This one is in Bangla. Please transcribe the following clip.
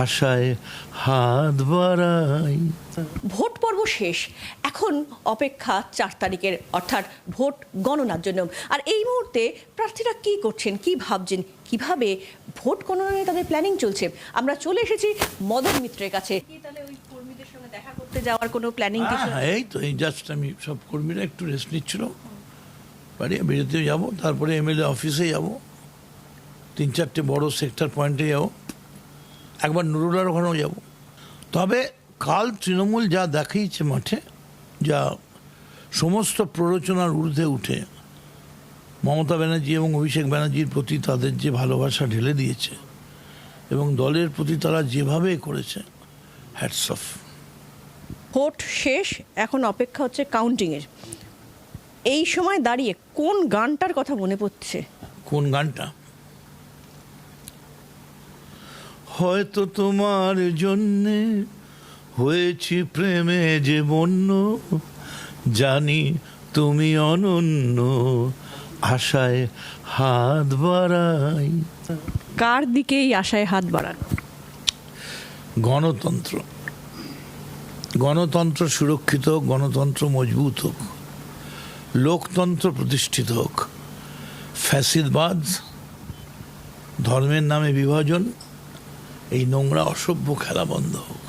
আশায় হাত বাড়াই। ভোট পর্ব শেষ, এখন অপেক্ষা 4 তারিখের অর্থাৎ ভোট গণনার জন্য। আর এই মুহূর্তে প্রার্থীরা কি করছেন, কি ভাবছেন, কিভাবে ভোট গণনা তাদের প্ল্যানিং চলছে, আমরা চলে এসেছি মদন মিত্রের কাছে। কি তাহলে ওই কর্মীদের সঙ্গে দেখা করতে যাওয়ার কোনো প্ল্যানিং কিছু? এই তো এই জাস্ট আমি সব কর্মীরা একটু রেস্ট নিচ্ছিল, বাড়ি বেরোতে যাবো, তারপরে এমএলএ অফিসে যাব, 3-4টে বড় সেক্টর পয়েন্টে যাব, একবার নুরুলার ওখানেও যাব। তবে কাল তৃণমূল যা দেখিয়েছে মাঠে, যা সমস্ত প্ররোচনার ঊর্ধ্বে উঠে মমতা ব্যানার্জি এবং অভিষেক ব্যানার্জির প্রতি তাদের যে ভালোবাসা ঢেলে দিয়েছে এবং দলের প্রতি তারা যেভাবে করেছে, হ্যাটস অফ। ভোট শেষ, এখন অপেক্ষা হচ্ছে কাউন্টিংয়ের। এই সময় দাঁড়িয়ে কোন গানটার কথা মনে পড়ছে? কোন গানটা? হয়তো তোমার জন্যে হয়েছি প্রেমে যে বন্য, জানি তুমি অনন্য, আশায় হাত বাড়াই। কার দিকে এই আশায় হাত বাড়ান? গণতন্ত্র, গণতন্ত্র সুরক্ষিত হোক, গণতন্ত্র মজবুত হোক, লোকতন্ত্র প্রতিষ্ঠিত হোক, ফ্যাসিদবাদ, ধর্মের নামে বিভাজন, এই নোংরা অসভ্য খেলা বন্ধ হোক।